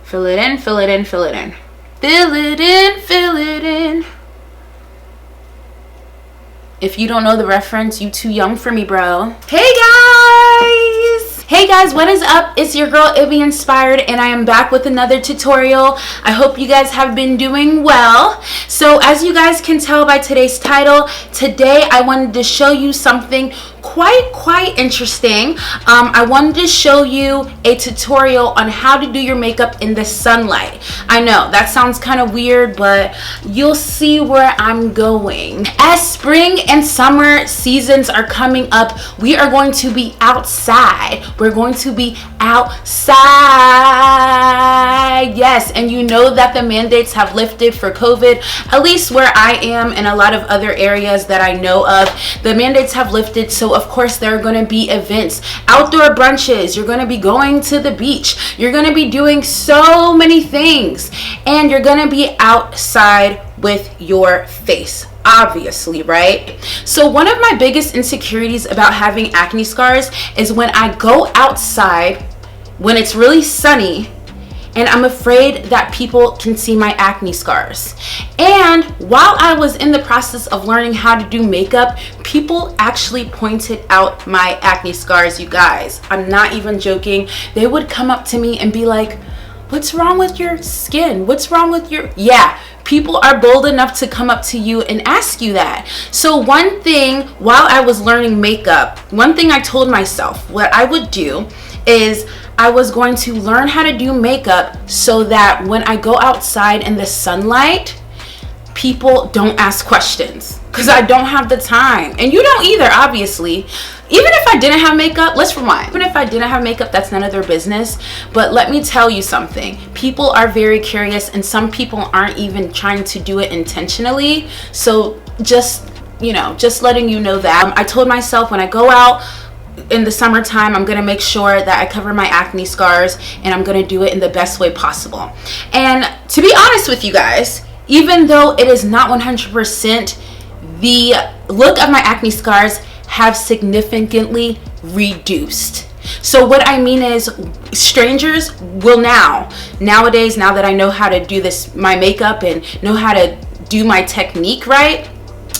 Fill it in, fill it in, fill it in. Fill it in, fill it in. If you don't know the reference, you too young for me, bro. Hey guys! Hey guys, what is up? It's your girl IbbyInspired, and I am back with another tutorial. I hope you guys have been doing well. So as you guys can tell by today's title, today I wanted to show you something quite interesting. I wanted to show you a tutorial on how to do your makeup in the sunlight. I know that sounds kind of weird, but you'll see where I'm going. As spring and summer seasons are coming up, we are going to be outside. We're going to be outside. Yes, and you know that the mandates have lifted for COVID, at least where I am and a lot of other areas that I know of. The mandates have lifted, so of course there are going to be events, outdoor brunches, you're going to be going to the beach, you're going to be doing so many things, and you're going to be outside with your face, obviously, right? So one of my biggest insecurities about having acne scars is when I go outside when it's really sunny and I'm afraid that people can see my acne scars. And while I was in the process of learning how to do makeup, people actually pointed out my acne scars, you guys. I'm not even joking. They would come up to me and be like, what's wrong with your skin? What's wrong with your... Yeah, people are bold enough to come up to you and ask you that. So one thing, while I was learning makeup, one thing I told myself what I would do is I was going to learn how to do makeup so that when I go outside in the sunlight, people don't ask questions, because I don't have the time, and you don't either, obviously. Even if I didn't have makeup, let's rewind. Even if I didn't have makeup, that's none of their business. But let me tell you something. People are very curious, and some people aren't even trying to do it intentionally. So just, you know, just letting you know that. I told myself when I go out in the summertime, I'm gonna make sure that I cover my acne scars, and I'm gonna do it in the best way possible. And to be honest with you guys, even though it is not 100%, the look of my acne scars have significantly reduced. So what I mean is, strangers will nowadays, now that I know how to do this, my makeup, and know how to do my technique right,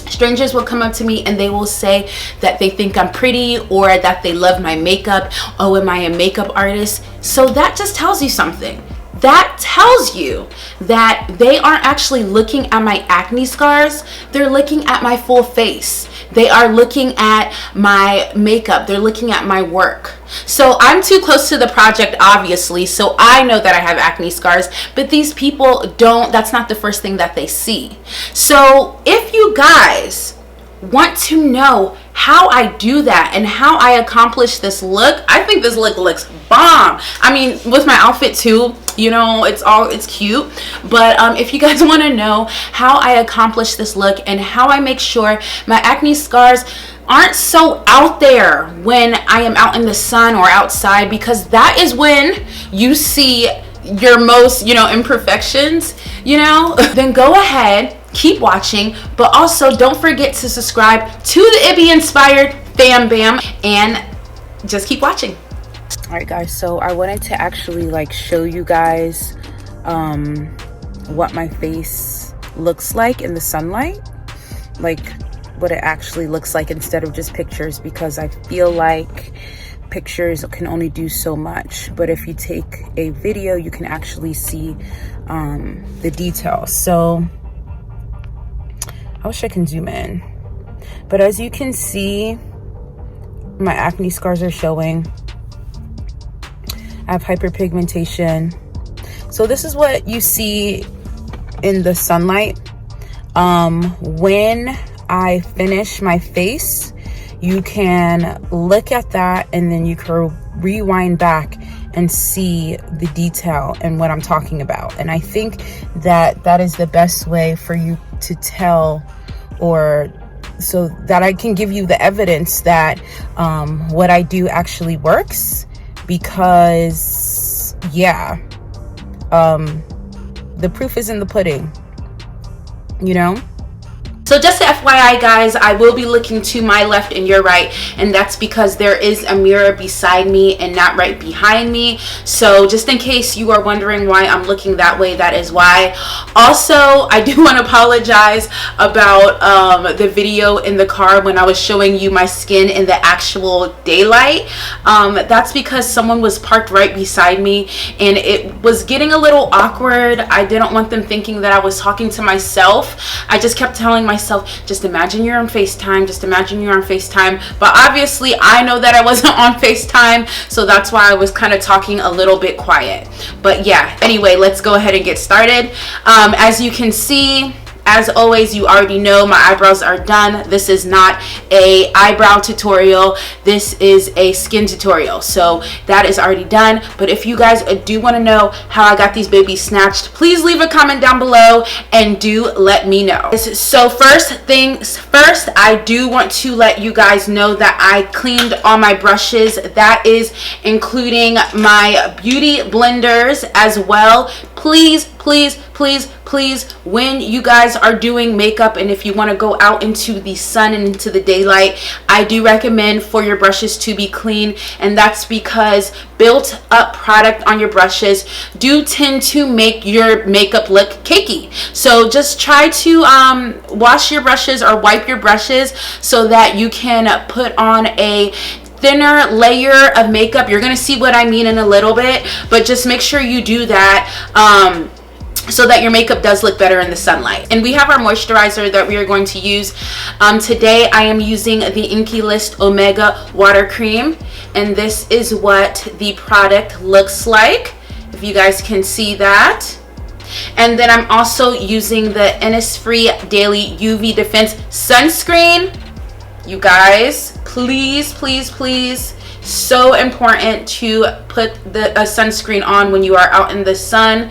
strangers will come up to me and they will say that they think I'm pretty, or that they love my makeup. Oh, am I a makeup artist? So that just tells you something. That tells you that they aren't actually looking at my acne scars. They're looking at my full face. They are looking at my makeup. They're looking at my work. So I'm too close to the project, obviously, so I know that I have acne scars, but these people don't. That's not the first thing that they see. So if you guys want to know how I do that and how I accomplish this look, I think this look looks bomb. I mean, with my outfit too, you know, it's cute. But if you guys want to know how I accomplish this look and how I make sure my acne scars aren't so out there when I am out in the sun or outside, because that is when you see your most, you know, imperfections, you know, then go ahead, keep watching, but also don't forget to subscribe to the IbbyInspired FAMBAM, and just keep watching. All right guys, so I wanted to actually like show you guys what my face looks like in the sunlight, like what it actually looks like instead of just pictures, because I feel like pictures can only do so much, but if you take a video you can actually see the details. So I wish I can zoom in, but as you can see, my acne scars are showing. I have hyperpigmentation. So this is what you see in the sunlight. When I finish my face, you can look at that and then you can rewind back and see the detail and what I'm talking about. And I think that that is the best way for you to tell, or so that I can give you the evidence that what I do actually works. Because yeah, the proof is in the pudding, you know. So just FYI guys, I will be looking to my left and your right, and that's because there is a mirror beside me and not right behind me. So just in case you are wondering why I'm looking that way, that is why. Also, I do want to apologize about the video in the car when I was showing you my skin in the actual daylight. That's because someone was parked right beside me and it was getting a little awkward. I didn't want them thinking that I was talking to myself. I just kept telling myself, just imagine you're on FaceTime, just imagine you're on FaceTime. But obviously I know that I wasn't on FaceTime, so that's why I was kind of talking a little bit quiet. But yeah, anyway, let's go ahead and get started. As you can see, as always, you already know my eyebrows are done. This is not a eyebrow tutorial. This is a skin tutorial. So that is already done. But if you guys do want to know how I got these babies snatched, please leave a comment down below and do let me know. So first things first, I do want to let you guys know that I cleaned all my brushes. That is including my beauty blenders as well. Please, please, please, please, when you guys are doing makeup and if you want to go out into the sun and into the daylight, I do recommend for your brushes to be clean, and that's because built up product on your brushes do tend to make your makeup look cakey. So just try to wash your brushes or wipe your brushes so that you can put on a thinner layer of makeup. You're gonna see what I mean in a little bit, but just make sure you do that so that your makeup does look better in the sunlight. And we have our moisturizer that we are going to use. Today I am using the Inkey List Omega Water Cream, and this is what the product looks like, if you guys can see that. And then I'm also using the Innisfree Daily UV Defense Sunscreen. You guys, please, please, please, so important to put the sunscreen on when you are out in the sun.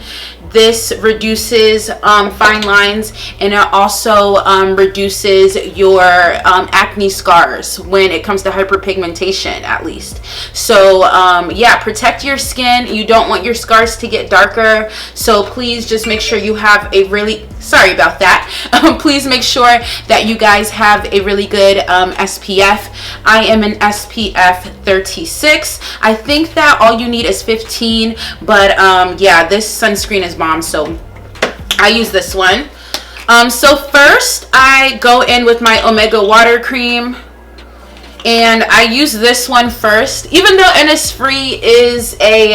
This reduces fine lines, and it also reduces your acne scars when it comes to hyperpigmentation, at least. So yeah, protect your skin. You don't want your scars to get darker, so please just make sure you have a really, sorry about that, please make sure that you guys have a really good SPF. I am an SPF 36. I think that all you need is 15, but yeah, this sunscreen is bomb, so I use this one. So first I go in with my Omega Water Cream, and I use this one first. Even though Innisfree is a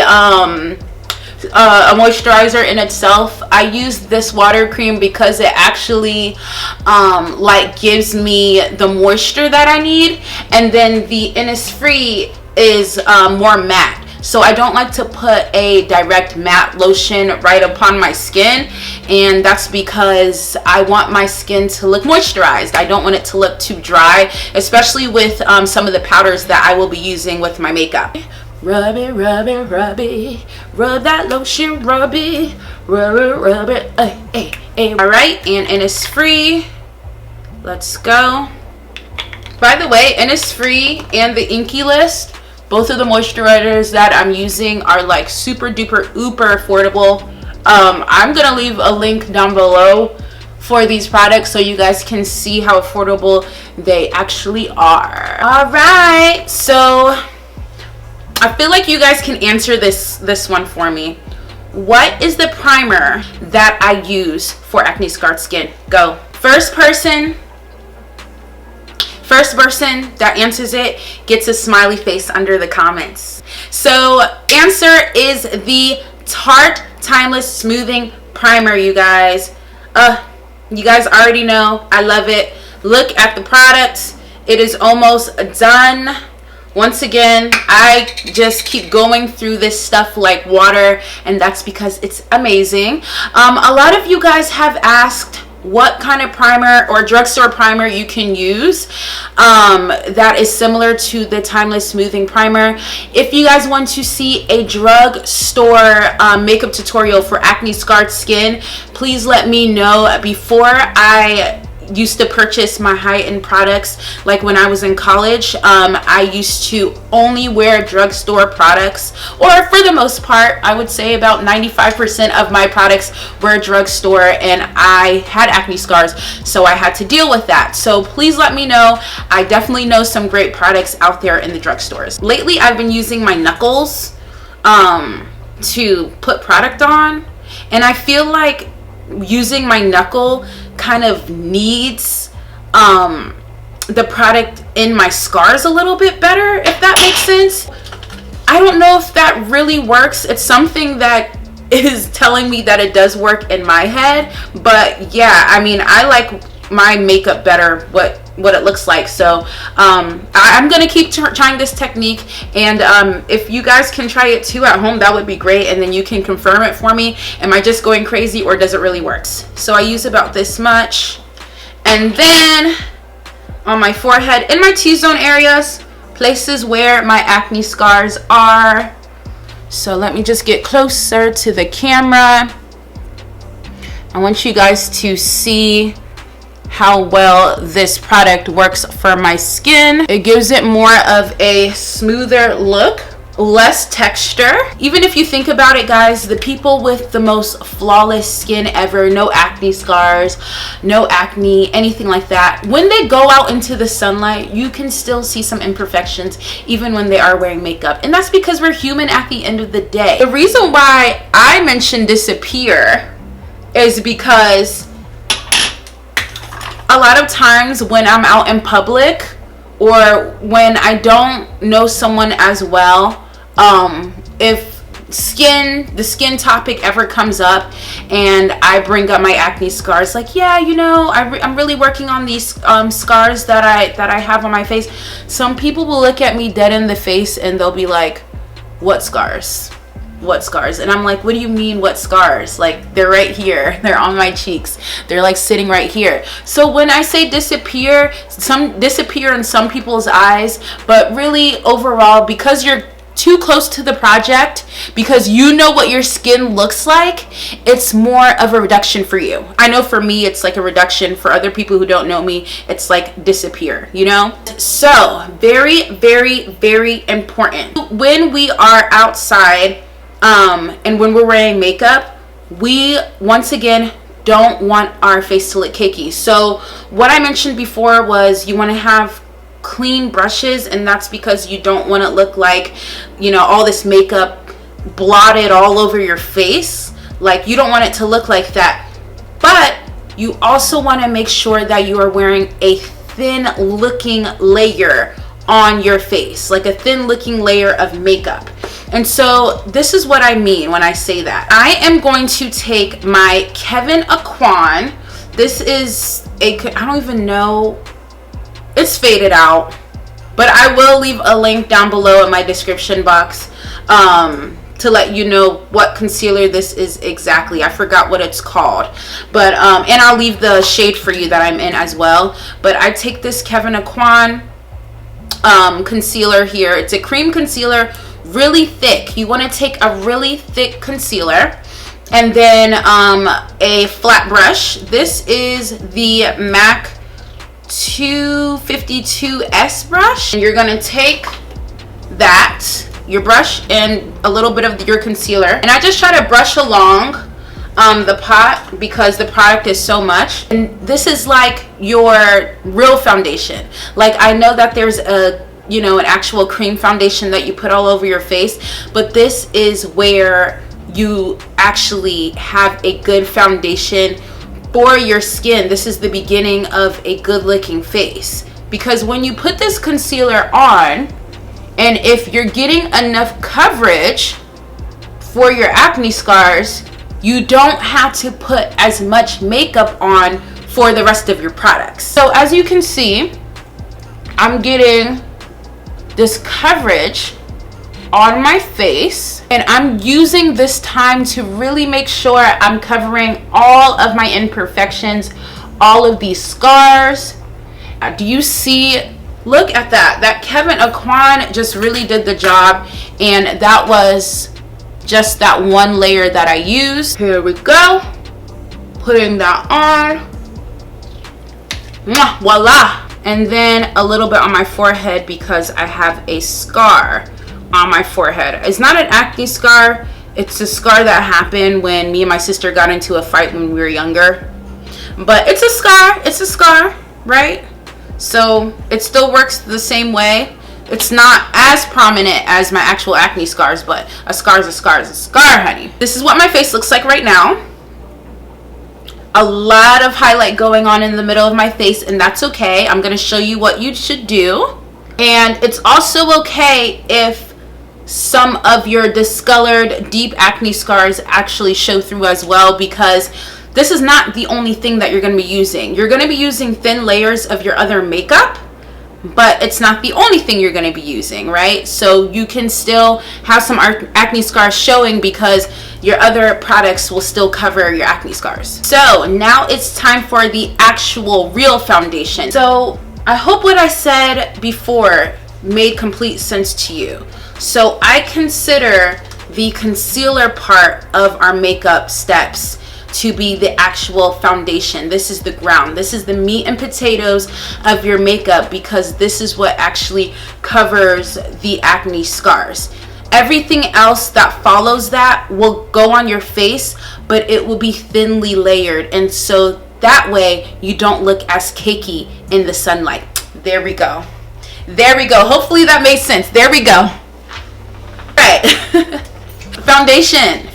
moisturizer in itself, I use this water cream because it actually like gives me the moisture that I need, and then the Innisfree is more matte. So I don't like to put a direct matte lotion right upon my skin, and that's because I want my skin to look moisturized. I don't want it to look too dry, especially with some of the powders that I will be using with my makeup. Rub it, rub it, rub it, rub that lotion, rub it, rub it, Alright, and Innisfree, let's go. By the way, Innisfree and the Inkey List, both of the moisturizers that I'm using are like super duper uber affordable. I'm gonna leave a link down below for these products so you guys can see how affordable they actually are. Alright, so I feel like you guys can answer this one for me. What is the primer that I use for acne scarred skin? Go. First person that answers it gets a smiley face under the comments. So answer is the Tarte Timeless Smoothing Primer, you guys. You guys already know I love it. Look at the product. It is almost done. Once again, I just keep going through this stuff like water, and that's because it's amazing. A lot of you guys have asked what kind of primer or drugstore primer you can use that is similar to the Timeless Smoothing Primer. If you guys want to see a drugstore makeup tutorial for acne scarred skin, please let me know before I used to purchase my high-end products, like when I was in college, I used to only wear drugstore products, or for the most part, I would say about 95% of my products were drugstore, and I had acne scars, so I had to deal with that. So please let me know. I definitely know some great products out there in the drugstores. Lately, I've been using my knuckles to put product on, and I feel like using my knuckle kind of needs the product in my scars a little bit better, if that makes sense. I don't know if that really works. It's something that is telling me that it does work in my head, but yeah, I mean, I like my makeup better what it looks like. So I'm gonna keep trying this technique, and if you guys can try it too at home, that would be great, and then you can confirm it for me. Am I just going crazy, or does it really work? So I use about this much, and then on my forehead, in my T-zone areas, places where my acne scars are. So let me just get closer to the camera. I want you guys to see how well this product works for my skin. It gives it more of a smoother look, less texture. Even if you think about it, guys, the people with the most flawless skin ever, no acne scars, no acne, anything like that, when they go out into the sunlight, you can still see some imperfections even when they are wearing makeup. And that's because we're human at the end of the day. The reason why I mentioned disappear is because a lot of times when I'm out in public, or when I don't know someone as well, if the skin topic ever comes up and I bring up my acne scars, like, yeah, you know, I'm really working on these scars that I have on my face, some people will look at me dead in the face and they'll be like, what scars? What scars? And I'm like, what do you mean, what scars? Like, they're right here, they're on my cheeks, they're like sitting right here. So when I say disappear, some disappear in some people's eyes, but really overall, because you're too close to the project, because you know what your skin looks like, it's more of a reduction for you. I know for me it's like a reduction. For other people who don't know me, it's like disappear, you know. So very, very, very important when we are outside and when we're wearing makeup, we once again don't want our face to look cakey. So what I mentioned before was you want to have clean brushes, and that's because you don't want to look like, you know, all this makeup blotted all over your face. Like, you don't want it to look like that. But you also want to make sure that you are wearing a thin looking layer on your face, like a thin looking layer of makeup. And so this is what I mean when I say that. I am going to take my Kevyn Aucoin. This is I don't even know, it's faded out, but I will leave a link down below in my description box to let you know what concealer this is exactly. I forgot what it's called, but and I'll leave the shade for you that I'm in as well. But I take this Kevyn Aucoin concealer here. It's a cream concealer, really thick. You want to take a really thick concealer, and then a flat brush. This is the M.A.C 252S brush, and you're going to take that, your brush, and a little bit of your concealer, and I just try to brush along the pot because the product is so much. And this is like your real foundation. Like, I know that there's a, you know, an actual cream foundation that you put all over your face, but this is where you actually have a good foundation for your skin. This is the beginning of a good looking face, because when you put this concealer on, and if you're getting enough coverage for your acne scars, you don't have to put as much makeup on for the rest of your products. So as you can see, I'm getting this coverage on my face, and I'm using this time to really make sure I'm covering all of my imperfections, all of these scars. Do you see? Look at that. That Kevyn Aucoin just really did the job, and that was just that one layer that I used. Here we go, putting that on. Mwah, voila. And then a little bit on my forehead because I have a scar on my forehead. It's not an acne scar. It's a scar that happened when me and my sister got into a fight when we were younger. But it's a scar. It's a scar, right? So it still works the same way. It's not as prominent as my actual acne scars, but a scar is a scar is a scar, honey. This is what my face looks like right now. A lot of highlight going on in the middle of my face, and that's okay. I'm going to show you what you should do. And it's also okay if some of your discolored deep acne scars actually show through as well, because this is not the only thing that you're going to be using. You're going to be using thin layers of your other makeup, but it's not the only thing you're going to be using, right? So you can still have some acne scars showing because your other products will still cover your acne scars. So now it's time for the actual real foundation. So I hope what I said before made complete sense to you. So I consider the concealer part of our makeup steps to be the actual foundation. This is the ground. This is the meat and potatoes of your makeup, because this is what actually covers the acne scars. Everything else that follows that will go on your face, but it will be thinly layered, and so that way you don't look as cakey in the sunlight. There we go. There we go. Hopefully that made sense. There we go. All right. Foundation.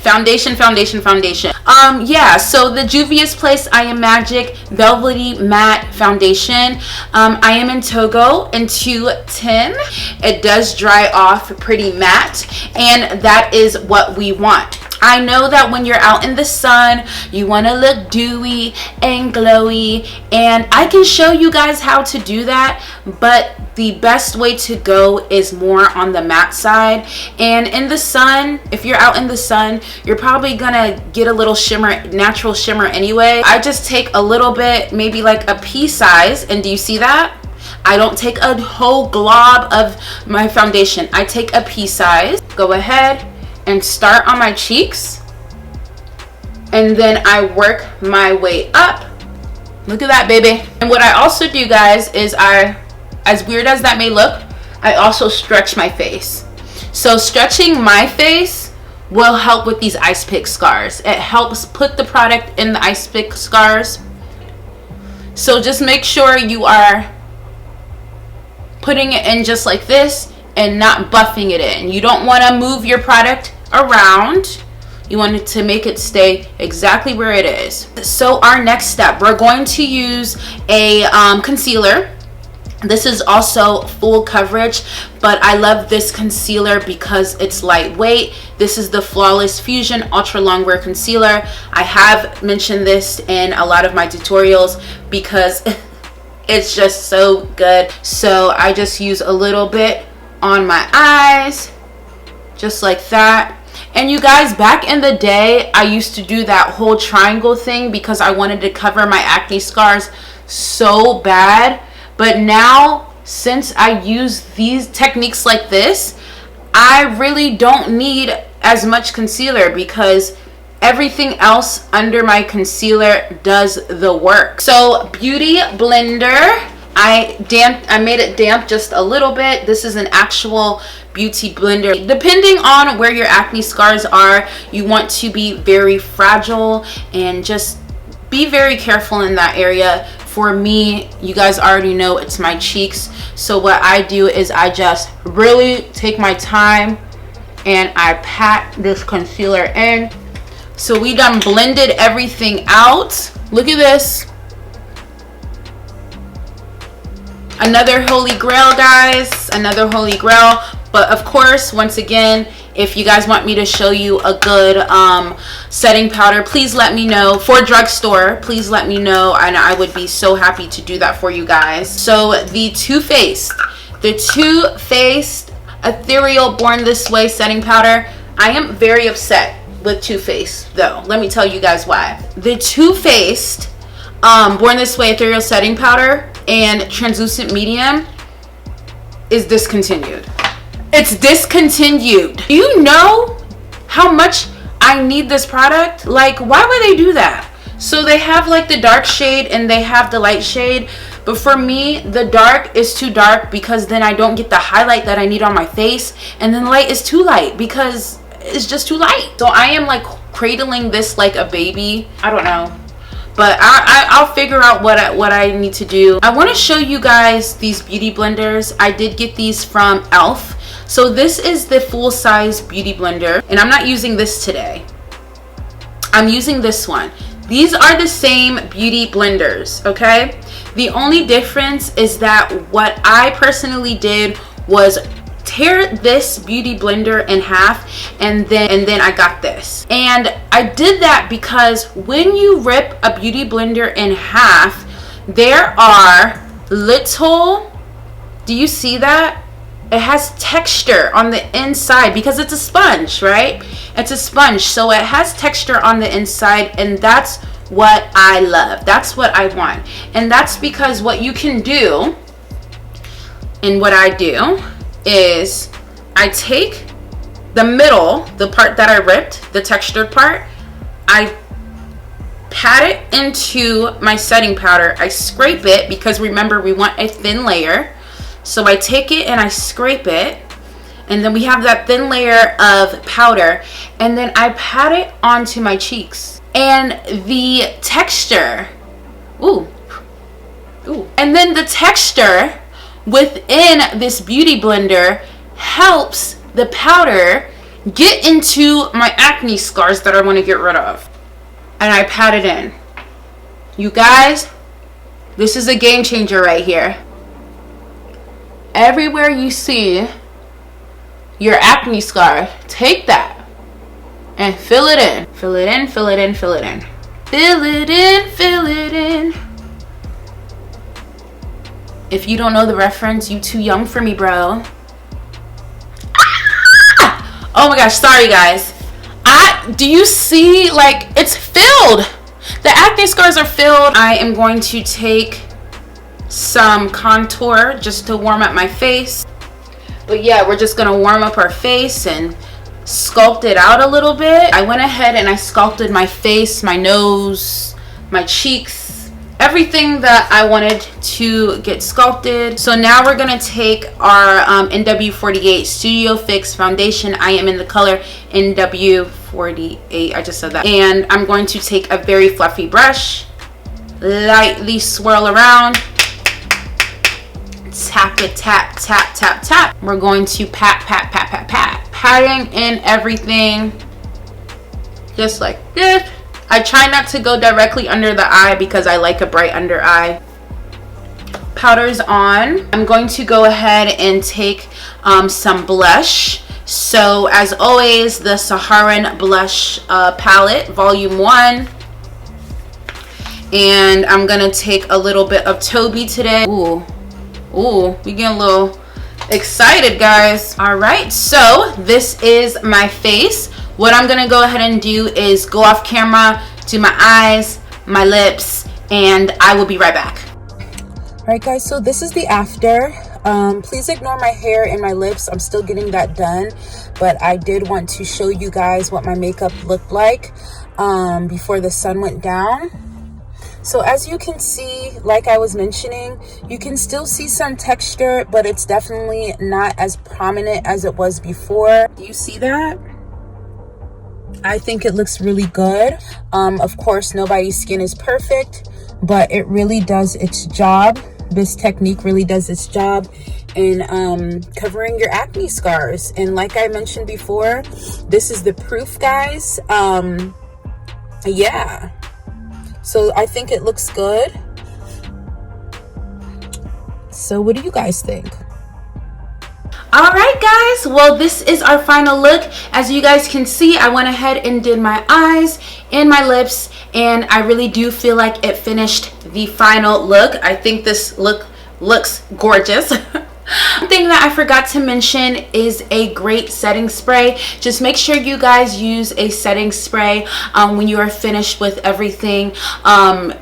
Yeah, so the Juvia's Place I Am Magic Velvety Matte Foundation. I am in Togo in 210. It does dry off pretty matte, and that is what we want. I know that when you're out in the sun, you want to look dewy and glowy, and I can show you guys how to do that, but the best way to go is more on the matte side. And in the sun, if you're out in the sun, you're probably gonna get a little shimmer, natural shimmer anyway. I just take a little bit, maybe like a pea size, and do you see that? I don't take a whole glob of my foundation. I take a pea size. Go ahead and start on my cheeks, and then I work my way up. Look at that, baby. And what I also do, guys, is as weird as that may look, I also stretch my face. So stretching my face will help with these ice pick scars. It helps put the product in the ice pick scars. So just make sure you are putting it in just like this and not buffing it in. You don't want to move your product around. You want it to make it stay exactly where it is. So our next step, we're going to use a concealer. This is also full coverage, but I love this concealer because it's lightweight. This is the Flawless Fusion Ultra Longwear Concealer. I have mentioned this in a lot of my tutorials because it's just so good. So I just use a little bit on my eyes, just like that. And you guys, back in the day, I used to do that whole triangle thing because I wanted to cover my acne scars so bad. But now, since I use these techniques like this, I really don't need as much concealer because everything else under my concealer does the work. So Beauty Blender, I made it damp just a little bit. This is an actual beauty blender. Depending on where your acne scars are, you want to be very fragile and just be very careful in that area. For me, you guys already know it's my cheeks. So what I do is I just really take my time and I pat this concealer in. So we done blended everything out. Look at this. Another holy grail, guys. Another holy grail. But of course, once again, if you guys want me to show you a good setting powder, please let me know. For drugstore, please let me know, and I would be so happy to do that for you guys. So the Too Faced Ethereal Born This Way setting powder. I am very upset with Too Faced, though. Let me tell you guys why. The Too Faced Born This Way Ethereal setting powder and translucent medium is discontinued. It's discontinued. Do you know how much I need this product? Like, why would they do that? So they have like the dark shade and they have the light shade, But for me, the dark is too dark because then I don't get the highlight that I need on my face, and then the light is too light because it's just too light. So I am like cradling this like a baby. I don't know, but I'll figure out what I need to do. I want to show you guys these beauty blenders. I did get these from e.l.f. So this is the full-size beauty blender, and I'm not using this today. I'm using this one. These are the same beauty blenders, okay? The only difference is that what I personally did was tear this beauty blender in half, and then I got this. And I did that because when you rip a beauty blender in half, there are little, do you see that? It has texture on the inside because it's a sponge, right? It's a sponge, so it has texture on the inside, and that's what I love. That's what I want. And that's because what you can do, and what I do, is I take the middle, the part that I ripped, the textured part, I pat it into my setting powder. I scrape it because remember we want a thin layer. So I take it and I scrape it, and then we have that thin layer of powder, and then I pat it onto my cheeks. And the texture, and then the texture within this beauty blender helps the powder get into my acne scars that I want to get rid of. And I pat it in. You guys, this is a game changer right here. Everywhere you see your acne scar, take that and fill it in. Fill it in, fill it in, fill it in. Fill it in, fill it in. If you don't know the reference, you too young for me, bro. Ah! Oh my gosh, sorry guys. Do you see, like, it's filled. The acne scars are filled. I am going to take some contour just to warm up my face. But yeah, we're just gonna warm up our face and sculpt it out a little bit. I went ahead and I sculpted my face, my nose, my cheeks, everything that I wanted to get sculpted. So now we're gonna take our NW48 Studio Fix foundation. I am in the color NW48, I just said that. And I'm going to take a very fluffy brush, lightly swirl around, tap it, tap, tap, tap, tap. We're going to pat, pat, pat, pat, pat. Patting in everything just like this. I try not to go directly under the eye because I like a bright under eye. Powder's on. I'm going to go ahead and take some blush. So as always, the SAHARAN blush palette, volume 1. And I'm gonna take a little bit of Toby today. Ooh, we getting a little excited, guys. All right, so this is my face. What I'm gonna go ahead and do is go off camera, do my eyes, my lips, and I will be right back. All right, guys, so this is the after. Please ignore my hair and my lips. I'm still getting that done, but I did want to show you guys what my makeup looked like before the sun went down. So as you can see, like I was mentioning, you can still see some texture, but it's definitely not as prominent as it was before. Do you see that? I think it looks really good. Of course, nobody's skin is perfect, but it really does its job. This technique really does its job in covering your acne scars. And like I mentioned before, this is the proof, guys. Yeah. So I think it looks good. So what do you guys think? All right, guys, well, this is our final look. As you guys can see, I went ahead and did my eyes and my lips, and I really do feel like it finished the final look. I think this look looks gorgeous. One thing that I forgot to mention is a great setting spray. Just make sure you guys use a setting spray when you are finished with everything.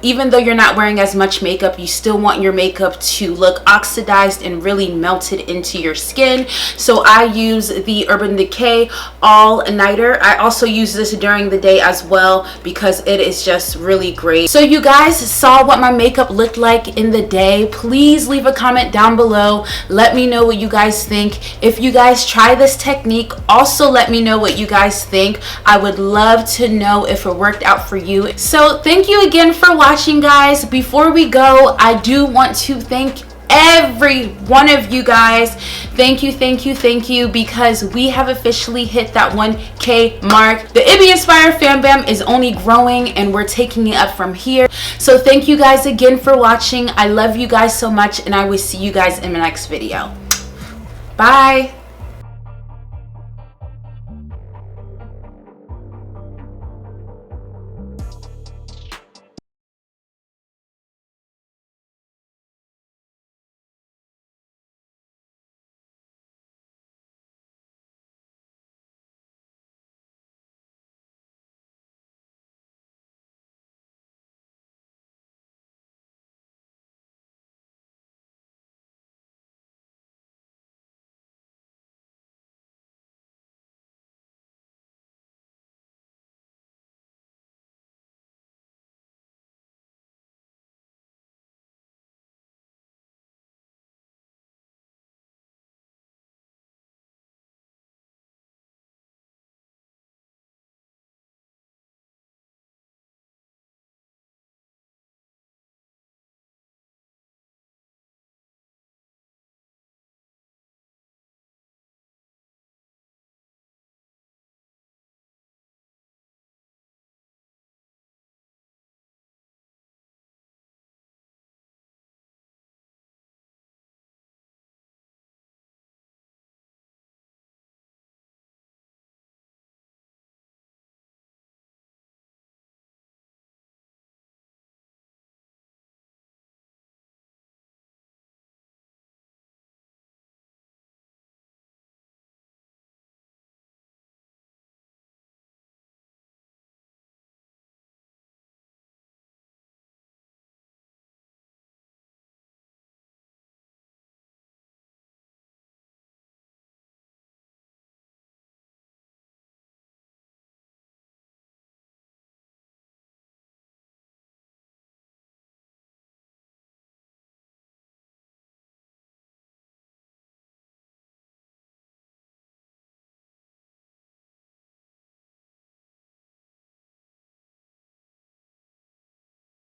Even though you're not wearing as much makeup, you still want your makeup to look oxidized and really melted into your skin. So I use the Urban Decay All Nighter. I also use this during the day as well because it is just really great. So you guys saw what my makeup looked like in the day. Please leave a comment down below. Let me know what you guys think. If you guys try this technique, also let me know what you guys think. I would love to know if it worked out for you. So thank you again for watching, guys. Before we go, I do want to thank every one of you guys. Thank you, because we have officially hit that 1K mark. The IbbyInspired FAMBAM is only growing and we're taking it up from here. So thank you guys again for watching. I love you guys so much and I will see you guys in the next video. Bye.